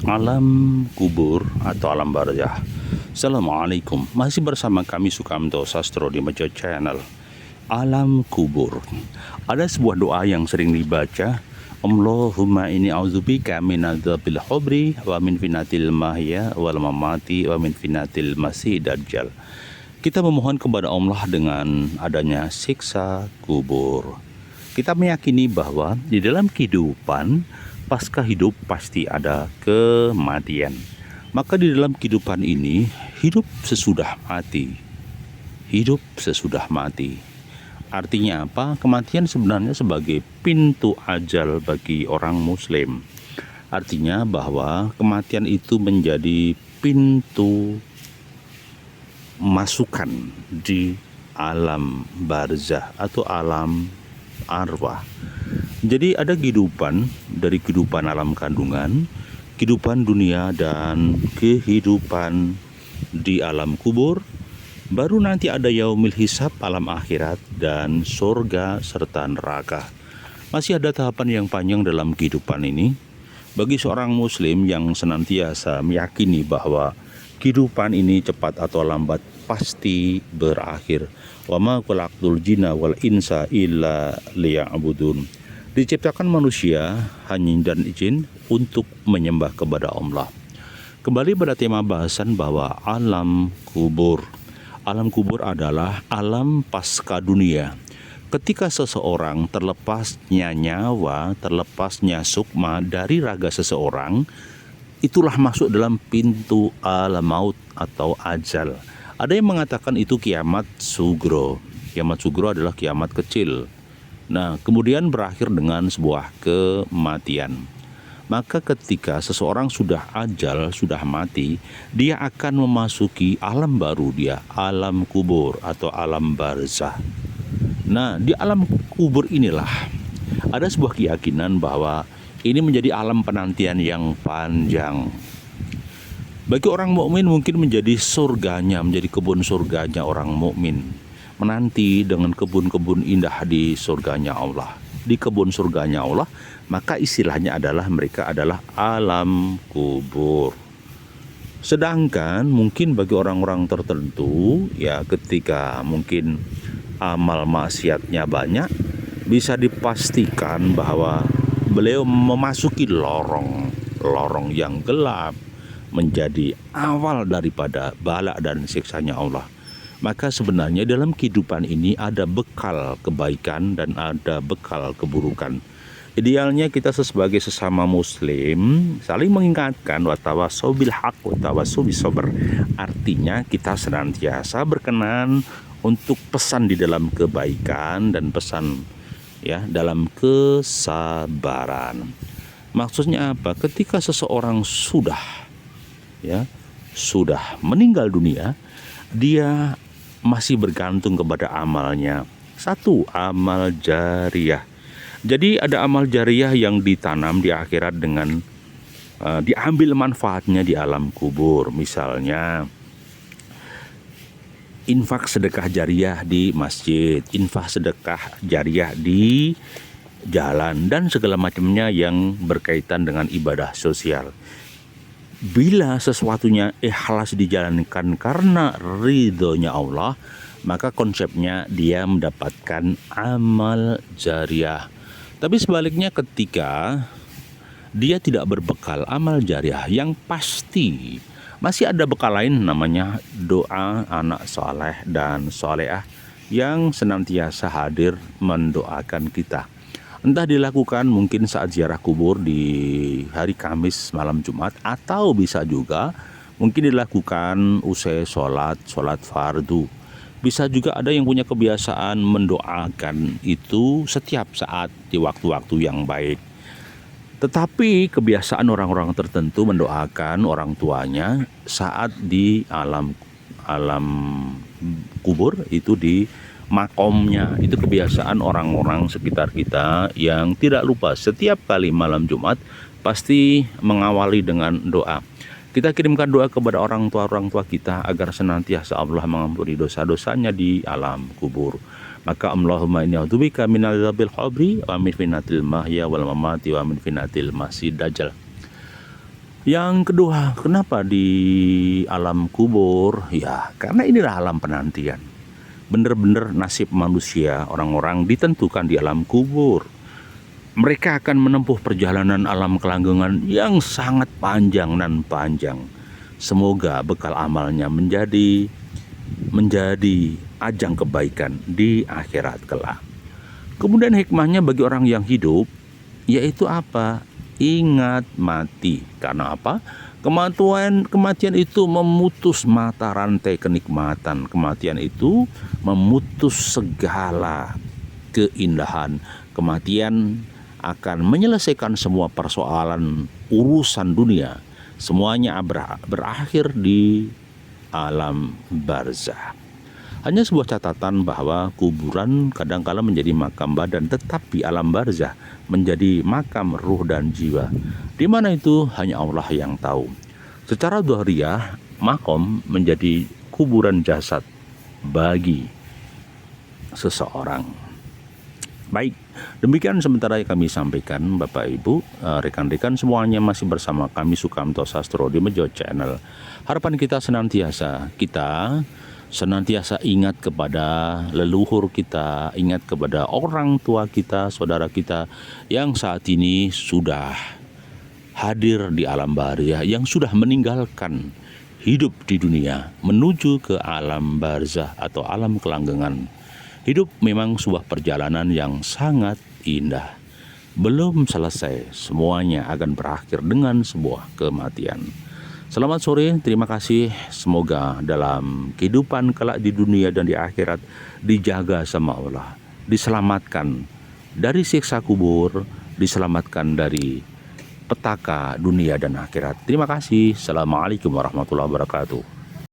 alam kubur atau alam barzah. Assalamualaikum, masih bersama kami Sukamto Sastro di Mejo Channel. Alam kubur, ada sebuah doa yang sering dibaca. Allahumma inni a'udzubika min adzabil qabri wa min fitnatil mahya wal mamati wa min fitnatil masih dajjal. Kita memohon kepada Allah dengan adanya siksa kubur. Kita meyakini bahwa di dalam kehidupan pasca hidup pasti ada kematian. Maka di dalam kehidupan ini hidup sesudah mati. Hidup sesudah mati. Artinya apa? Kematian sebenarnya sebagai pintu ajal bagi orang muslim. Artinya bahwa kematian itu menjadi pintu masukan di alam barzah atau alam arwah. Jadi ada kehidupan dari kehidupan alam kandungan, kehidupan dunia, dan kehidupan di alam kubur. Baru nanti ada yaumil hisab, alam akhirat, dan surga serta neraka. Masih ada tahapan yang panjang dalam kehidupan ini. Bagi seorang muslim yang senantiasa meyakini bahwa kehidupan ini cepat atau lambat pasti berakhir. Wa ma khalaqtul jinna wal insa illa liya'budun. Diciptakan manusia hanya dan izin untuk menyembah kepada Allah. Kembali pada tema bahasan bahwa alam kubur. Alam kubur adalah alam pasca dunia. Ketika seseorang terlepasnya nyawa, terlepasnya sukma dari raga seseorang, itulah masuk dalam pintu alam maut atau ajal. Ada yang mengatakan itu kiamat sugro. Kiamat sugro adalah kiamat kecil. Nah, kemudian berakhir dengan sebuah kematian. Maka ketika seseorang sudah ajal, sudah mati, dia akan memasuki alam baru dia, alam kubur atau alam barzah. Nah, di alam kubur inilah ada sebuah keyakinan bahwa ini menjadi alam penantian yang panjang. Bagi orang mukmin mungkin menjadi surganya, menjadi kebun surganya orang mukmin, menanti dengan kebun-kebun indah di surganya Allah. Di kebun surganya Allah, maka istilahnya adalah mereka adalah alam kubur. Sedangkan mungkin bagi orang-orang tertentu, ya ketika mungkin amal maksiatnya banyak, bisa dipastikan bahwa beliau memasuki lorong yang gelap, menjadi awal daripada bala dan siksanya Allah. Maka sebenarnya dalam kehidupan ini ada bekal kebaikan dan ada bekal keburukan. Idealnya kita sebagai sesama muslim saling mengingatkan watawasau bil haq watawasau bis sabr. Artinya kita senantiasa berkenan untuk pesan di dalam kebaikan dan pesan ya dalam kesabaran. Maksudnya apa? Ketika seseorang sudah meninggal dunia, dia masih bergantung kepada amalnya. Satu, amal jariyah. Jadi ada amal jariyah yang ditanam di akhirat dengan diambil manfaatnya di alam kubur. Misalnya infak sedekah jariyah di masjid, infak sedekah jariyah di jalan, dan segala macamnya yang berkaitan dengan ibadah sosial. Bila sesuatunya ikhlas dijalankan karena ridhonya Allah, maka konsepnya dia mendapatkan amal jariyah. Tapi sebaliknya ketika dia tidak berbekal amal jariyah yang pasti, masih ada bekal lain namanya doa anak soleh dan solehah yang senantiasa hadir mendoakan kita. Entah dilakukan mungkin saat ziarah kubur di hari Kamis malam Jumat, atau bisa juga mungkin dilakukan usai sholat fardu. Bisa juga ada yang punya kebiasaan mendoakan itu setiap saat di waktu-waktu yang baik. Tetapi kebiasaan orang-orang tertentu mendoakan orang tuanya saat di alam kubur, itu di makomnya. Itu kebiasaan orang-orang sekitar kita yang tidak lupa setiap kali malam Jumat pasti mengawali dengan doa. Kita kirimkan doa kepada orang tua kita agar senantiasa Allah mengampuni dosa-dosanya di alam kubur. Maka Allahumma inni a'udzubika min adzabil qabri wa min fitnatil mahya wal mamati wa min fitnatil masih dajjal. Yang kedua, kenapa di alam kubur? Ya, karena inilah alam penantian. Benar-benar nasib manusia, orang-orang ditentukan di alam kubur. Mereka akan menempuh perjalanan alam kelanggengan yang sangat panjang dan panjang. Semoga bekal amalnya menjadi ajang kebaikan di akhirat kelak. Kemudian hikmahnya bagi orang yang hidup, yaitu apa? Ingat mati. Karena apa? Kematian itu memutus mata rantai kenikmatan. Kematian itu memutus segala keindahan. Kematian akan menyelesaikan semua persoalan urusan dunia. Semuanya berakhir di alam barzah. Hanya sebuah catatan bahwa kuburan kadangkala menjadi makam badan, tetapi alam barzah menjadi makam ruh dan jiwa. Di mana itu hanya Allah yang tahu. Secara dhahiriyah, makom menjadi kuburan jasad bagi seseorang. Baik, demikian sementara yang kami sampaikan, Bapak Ibu, rekan-rekan semuanya masih bersama kami Sukamto Sastro di Mejo Channel. Harapan kita senantiasa ingat kepada leluhur kita, ingat kepada orang tua kita, saudara kita yang saat ini sudah hadir di alam barzah, yang sudah meninggalkan hidup di dunia menuju ke alam barzah atau alam kelanggengan. Hidup memang sebuah perjalanan yang sangat indah. Belum selesai, semuanya akan berakhir dengan sebuah kematian. Selamat sore, terima kasih. Semoga dalam kehidupan kelak di dunia dan di akhirat dijaga sama Allah, diselamatkan dari siksa kubur, diselamatkan dari petaka dunia dan akhirat. Terima kasih. Assalamualaikum warahmatullahi wabarakatuh.